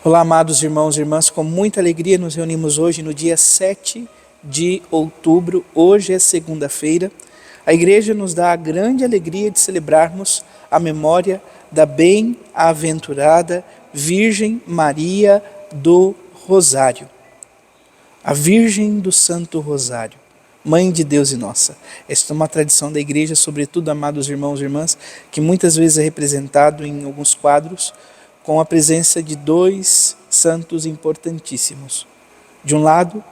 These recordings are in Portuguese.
Olá, amados irmãos e irmãs, com muita alegria nos reunimos hoje no dia 7 de outubro, hoje é segunda-feira. A igreja nos dá a grande alegria de celebrarmos a memória da bem-aventurada Virgem Maria do Rosário, a Virgem do Santo Rosário, Mãe de Deus e nossa. Esta é uma tradição da igreja, sobretudo, amados irmãos e irmãs, que muitas vezes é representado em alguns quadros, com a presença de dois santos importantíssimos. De um lado,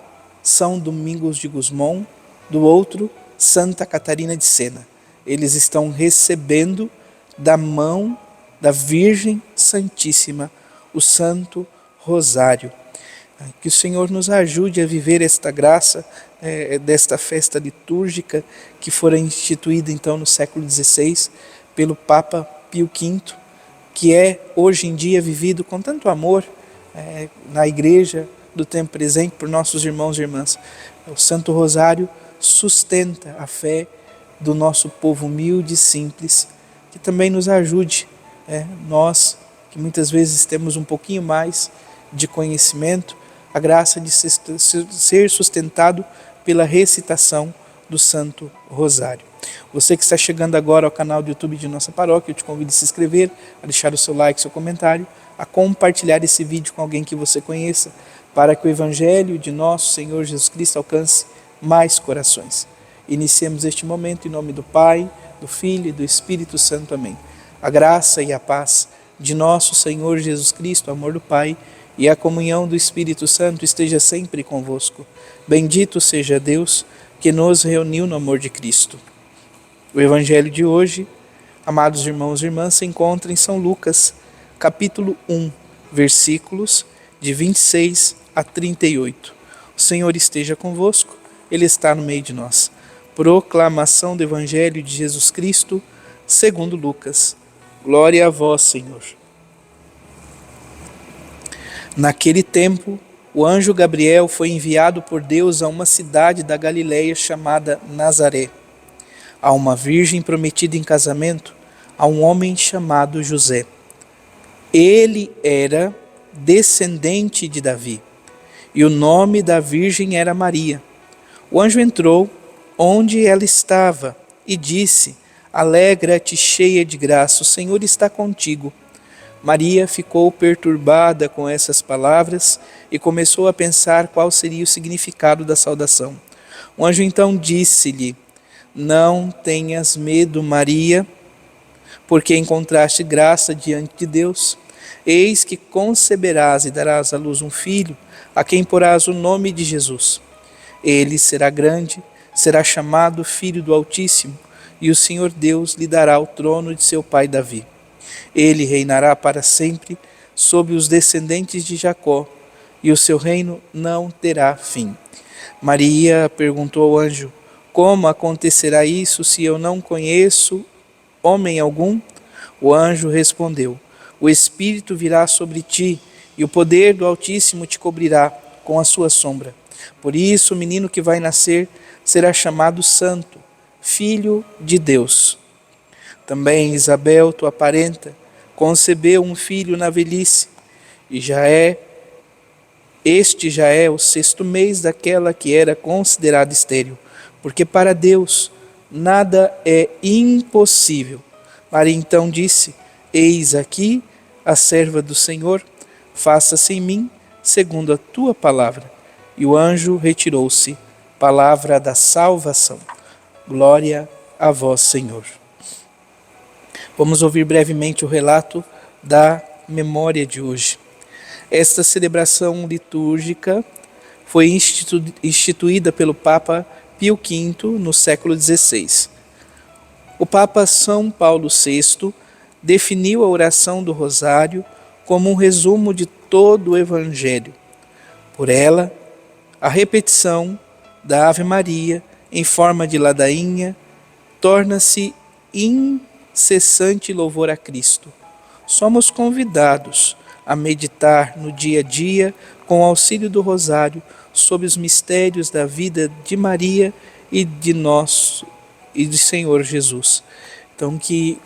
São Domingos de Gusmão, do outro, Santa Catarina de Sena. Eles estão recebendo da mão da Virgem Santíssima o Santo Rosário. Que o Senhor nos ajude a viver esta graça, desta festa litúrgica que fora instituída então no século XVI pelo Papa Pio V, que é hoje em dia vivido com tanto amor na igreja do tempo presente por nossos irmãos e irmãs. O Santo Rosário sustenta a fé do nosso povo humilde e simples, que também nos ajude, nós que muitas vezes temos um pouquinho mais de conhecimento, a graça de ser sustentado pela recitação do Santo Rosário. Você que está chegando agora ao canal do YouTube de nossa paróquia, eu te convido a se inscrever, a deixar o seu like, seu comentário, a compartilhar esse vídeo com alguém que você conheça, para que o Evangelho de nosso Senhor Jesus Cristo alcance mais corações. Iniciemos este momento em nome do Pai, do Filho e do Espírito Santo. Amém. A graça e a paz de nosso Senhor Jesus Cristo, o amor do Pai e a comunhão do Espírito Santo esteja sempre convosco. Bendito seja Deus que nos reuniu no amor de Cristo. O Evangelho de hoje, amados irmãos e irmãs, se encontra em São Lucas, capítulo 1, versículos de 26 a 38. O Senhor esteja convosco, Ele está no meio de nós. Proclamação do Evangelho de Jesus Cristo, segundo Lucas. Glória a vós, Senhor. Naquele tempo, o anjo Gabriel foi enviado por Deus a uma cidade da Galileia chamada Nazaré, a uma virgem prometida em casamento a um homem chamado José. Ele era descendente de Davi, e o nome da virgem era Maria. O anjo entrou onde ela estava e disse: Alegra-te, cheia de graça, o Senhor está contigo. Maria ficou perturbada com essas palavras e começou a pensar qual seria o significado da saudação. O anjo então disse-lhe: Não tenhas medo, Maria, porque encontraste graça diante de Deus. Eis que conceberás e darás à luz um filho, a quem porás o nome de Jesus. Ele será grande, será chamado Filho do Altíssimo, e o Senhor Deus lhe dará o trono de seu pai Davi. Ele reinará para sempre sobre os descendentes de Jacó, e o seu reino não terá fim. Maria perguntou ao anjo: Como acontecerá isso se eu não conheço homem algum? O anjo respondeu: O Espírito virá sobre ti, e o poder do Altíssimo te cobrirá com a sua sombra. Por isso o menino que vai nascer será chamado Santo, Filho de Deus. Também Isabel, tua parenta, concebeu um filho na velhice, e este já é o 6º mês daquela que era considerada estéril, porque para Deus nada é impossível. Maria então disse: Eis aqui a serva do Senhor, faça-se em mim segundo a tua palavra. E o anjo retirou-se. Palavra da salvação. Glória a vós, Senhor. Vamos ouvir brevemente o relato da memória de hoje. Esta celebração litúrgica foi instituída pelo Papa Pio V no século XVI. O Papa São Paulo VI definiu a oração do Rosário como um resumo de todo o Evangelho. Por ela, a repetição da Ave Maria em forma de ladainha torna-se incessante louvor a Cristo. Somos convidados a meditar no dia a dia, com o auxílio do Rosário, sobre os mistérios da vida de Maria e de Senhor Jesus. Então, que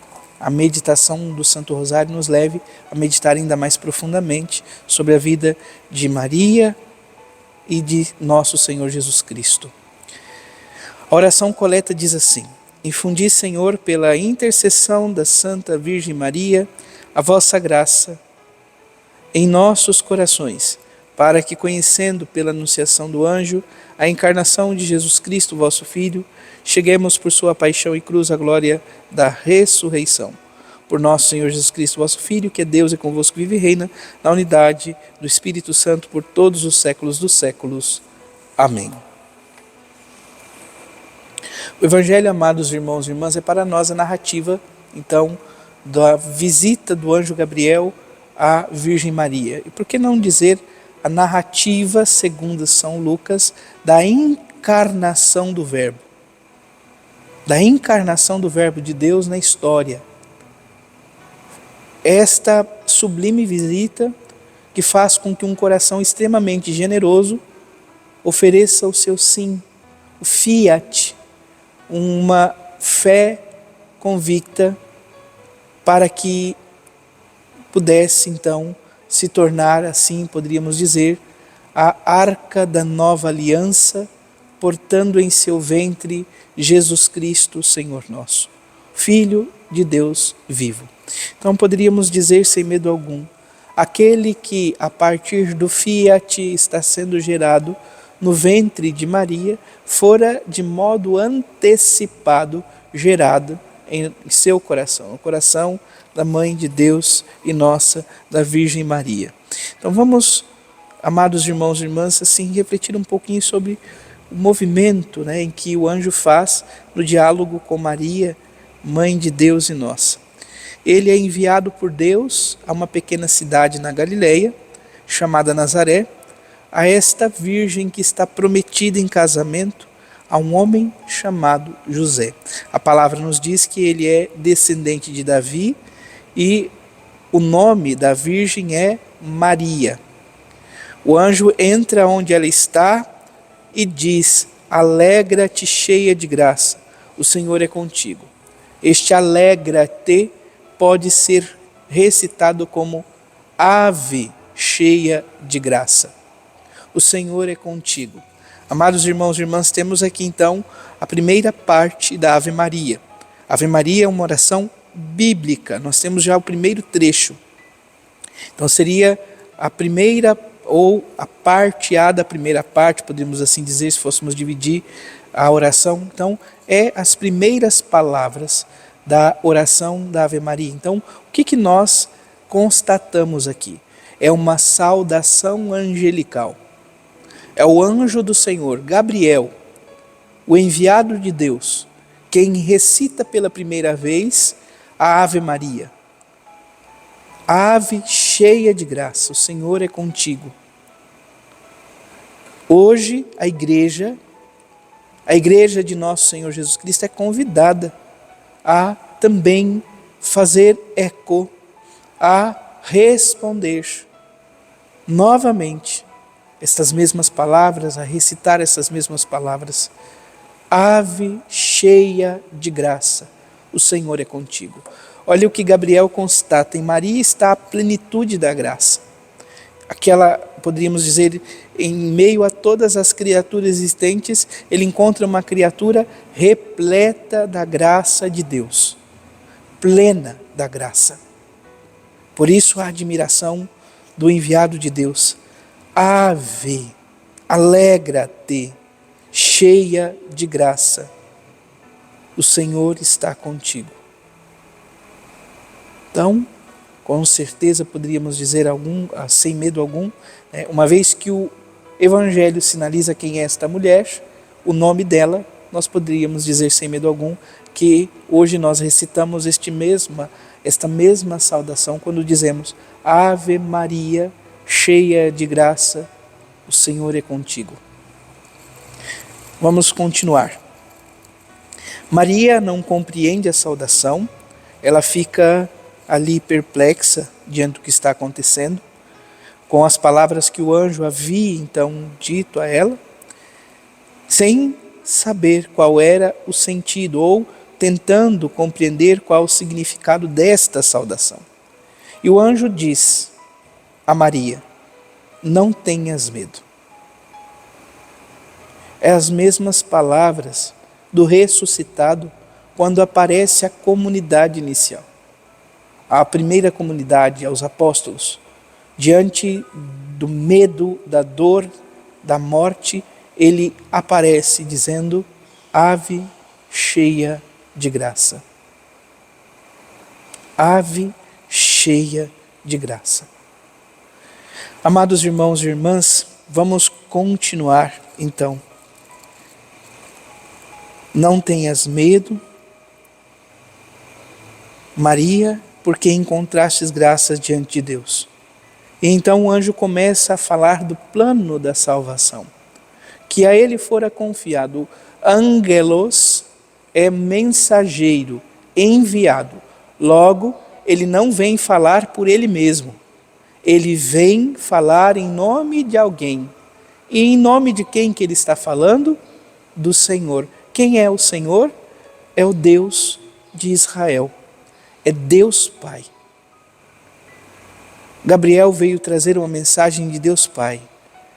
a meditação do Santo Rosário nos leve a meditar ainda mais profundamente sobre a vida de Maria e de nosso Senhor Jesus Cristo. A oração coleta diz assim: infundi, Senhor, pela intercessão da Santa Virgem Maria, a vossa graça em nossos corações, para que, conhecendo pela anunciação do anjo a encarnação de Jesus Cristo, vosso Filho, cheguemos por sua paixão e cruz à glória da ressurreição. Por nosso Senhor Jesus Cristo, vosso Filho, que é Deus e convosco vive e reina, na unidade do Espírito Santo, por todos os séculos dos séculos. Amém. O Evangelho, amados irmãos e irmãs, é para nós a narrativa, então, da visita do anjo Gabriel à Virgem Maria. E por que não dizer a narrativa, segundo São Lucas, da encarnação do Verbo. Da encarnação do Verbo de Deus na história. Esta sublime visita que faz com que um coração extremamente generoso ofereça o seu sim, o fiat, uma fé convicta para que pudesse então se tornar, assim poderíamos dizer, a arca da nova aliança, portando em seu ventre Jesus Cristo, Senhor nosso, Filho de Deus vivo. Então poderíamos dizer sem medo algum, aquele que a partir do fiat está sendo gerado no ventre de Maria, fora de modo antecipado gerado em seu coração, o coração da Mãe de Deus e nossa, da Virgem Maria. Então vamos, amados irmãos e irmãs, assim, refletir um pouquinho sobre o movimento, em que o anjo faz no diálogo com Maria, Mãe de Deus e nossa. Ele é enviado por Deus a uma pequena cidade na Galileia, chamada Nazaré, a esta virgem que está prometida em casamento a um homem chamado José. A palavra nos diz que ele é descendente de Davi e o nome da virgem é Maria. O anjo entra onde ela está e diz: alegra-te, cheia de graça, o Senhor é contigo. Este alegra-te pode ser recitado como ave cheia de graça. O Senhor é contigo. Amados irmãos e irmãs, temos aqui então a primeira parte da Ave Maria. Ave Maria é uma oração bíblica, nós temos já o primeiro trecho. Então seria a primeira ou a parte A da primeira parte, podemos assim dizer, se fôssemos dividir a oração. Então é as primeiras palavras da oração da Ave Maria. Então o que nós constatamos aqui? É uma saudação angelical. É o anjo do Senhor, Gabriel, o enviado de Deus, quem recita pela primeira vez a Ave Maria. Ave cheia de graça, o Senhor é contigo. Hoje a igreja de nosso Senhor Jesus Cristo é convidada a também fazer eco, a responder novamente estas mesmas palavras, a recitar essas mesmas palavras. Ave cheia de graça, o Senhor é contigo. Olha o que Gabriel constata: em Maria está a plenitude da graça. Aquela, poderíamos dizer, em meio a todas as criaturas existentes, ele encontra uma criatura repleta da graça de Deus, plena da graça. Por isso a admiração do enviado de Deus. Ave, alegra-te, cheia de graça, o Senhor está contigo. Então, com certeza poderíamos dizer sem medo algum, uma vez que o Evangelho sinaliza quem é esta mulher, o nome dela, nós poderíamos dizer sem medo algum que hoje nós recitamos esta mesma saudação quando dizemos Ave Maria, cheia de graça, o Senhor é contigo. Vamos continuar. Maria não compreende a saudação, ela fica ali perplexa diante do que está acontecendo, com as palavras que o anjo havia então dito a ela, sem saber qual era o sentido, ou tentando compreender qual o significado desta saudação. E o anjo diz a Maria: não tenhas medo. É as mesmas palavras do ressuscitado quando aparece a comunidade inicial. A primeira comunidade, aos apóstolos, diante do medo, da dor, da morte, ele aparece dizendo: ave cheia de graça. Ave cheia de graça. Amados irmãos e irmãs, vamos continuar então. Não tenhas medo, Maria, porque encontrastes graças diante de Deus. E então o anjo começa a falar do plano da salvação, que a ele fora confiado. Angelos é mensageiro, enviado. Logo, ele não vem falar por ele mesmo. Ele vem falar em nome de alguém. E em nome de quem que ele está falando? Do Senhor. Quem é o Senhor? É o Deus de Israel. É Deus Pai. Gabriel veio trazer uma mensagem de Deus Pai,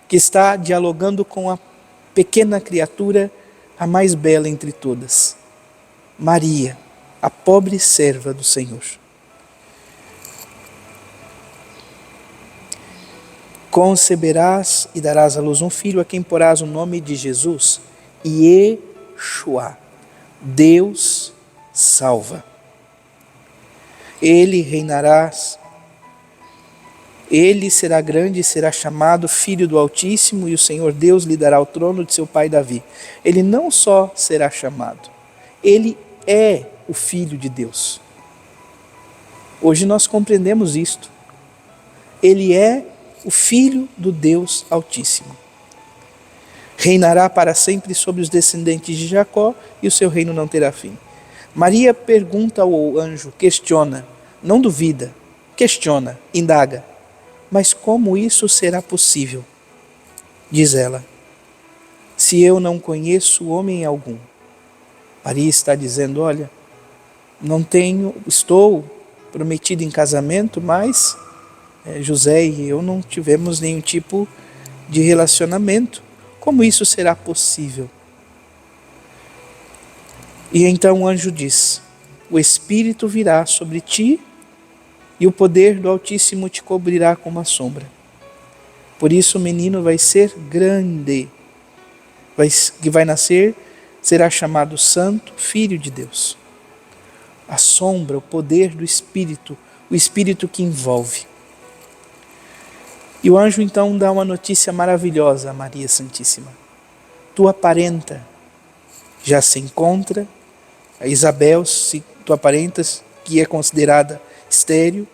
que está dialogando com a pequena criatura, a mais bela entre todas, Maria, a pobre serva do Senhor. Conceberás e darás à luz um filho, a quem porás o nome de Jesus, Yeshua, Deus salva. Ele será grande e será chamado Filho do Altíssimo, e o Senhor Deus lhe dará o trono de seu pai Davi. Ele não só será chamado, ele é o Filho de Deus. Hoje nós compreendemos isto. Ele é o Filho do Deus Altíssimo. Reinará para sempre sobre os descendentes de Jacó, e o seu reino não terá fim. Maria pergunta ao anjo, questiona, não duvida, questiona, indaga. Mas como isso será possível? Diz ela: se eu não conheço homem algum. Maria está dizendo: olha, estou prometida em casamento, mas José e eu não tivemos nenhum tipo de relacionamento. Como isso será possível? E então o anjo diz: o Espírito virá sobre ti, e o poder do Altíssimo te cobrirá com uma sombra. Por isso o menino vai ser grande, que vai nascer, será chamado Santo, Filho de Deus. A sombra, o poder do Espírito, o Espírito que envolve. E o anjo então dá uma notícia maravilhosa a Maria Santíssima. Tua parenta já se encontra, a Isabel, tua parenta, que é considerada estéril,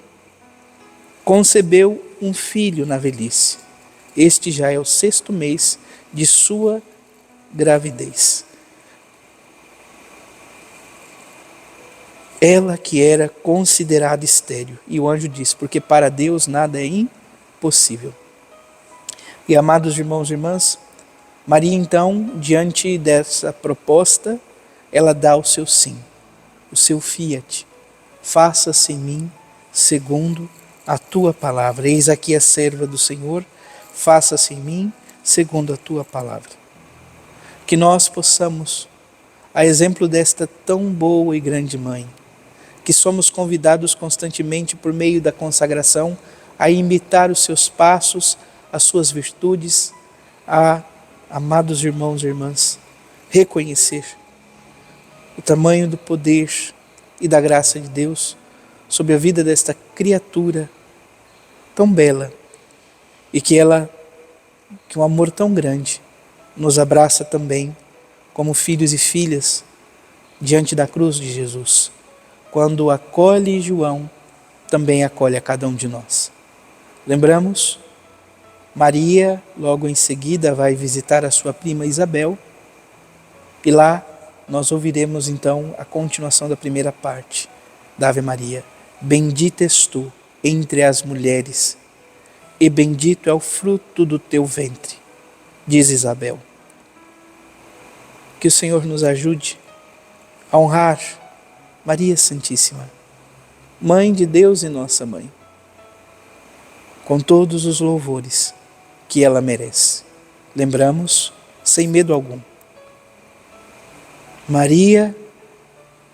concebeu um filho na velhice. Este já é o 6º mês de sua gravidez. Ela que era considerada estéril. E o anjo diz: porque para Deus nada é impossível. E amados irmãos e irmãs, Maria então, diante dessa proposta, ela dá o seu sim, o seu fiat. Faça-se em mim segundo a tua palavra. Eis aqui a serva do Senhor, faça-se em mim segundo a tua palavra. Que nós possamos, a exemplo desta tão boa e grande mãe, que somos convidados constantemente por meio da consagração a imitar os seus passos, as suas virtudes, a, amados irmãos e irmãs, reconhecer o tamanho do poder e da graça de Deus sobre a vida desta criatura tão bela, e que um amor tão grande nos abraça também como filhos e filhas diante da cruz de Jesus. Quando acolhe João, também acolhe a cada um de nós. Lembramos? Maria, logo em seguida, vai visitar a sua prima Isabel, e lá nós ouviremos então a continuação da primeira parte da Ave Maria. Bendita és tu entre as mulheres, e bendito é o fruto do teu ventre, diz Isabel. Que o Senhor nos ajude a honrar Maria Santíssima, Mãe de Deus e nossa Mãe, com todos os louvores que ela merece. Lembramos, sem medo algum, Maria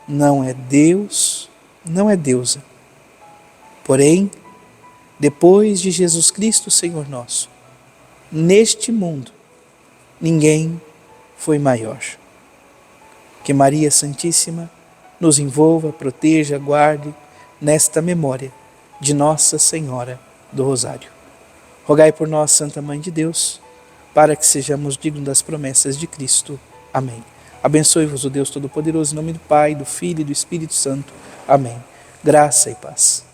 não é Deus, não é deusa. Porém, depois de Jesus Cristo, Senhor nosso, neste mundo, ninguém foi maior. Que Maria Santíssima nos envolva, proteja, guarde nesta memória de Nossa Senhora do Rosário. Rogai por nós, Santa Mãe de Deus, para que sejamos dignos das promessas de Cristo. Amém. Abençoe-vos o Deus Todo-Poderoso, em nome do Pai, do Filho e do Espírito Santo. Amém. Graça e paz.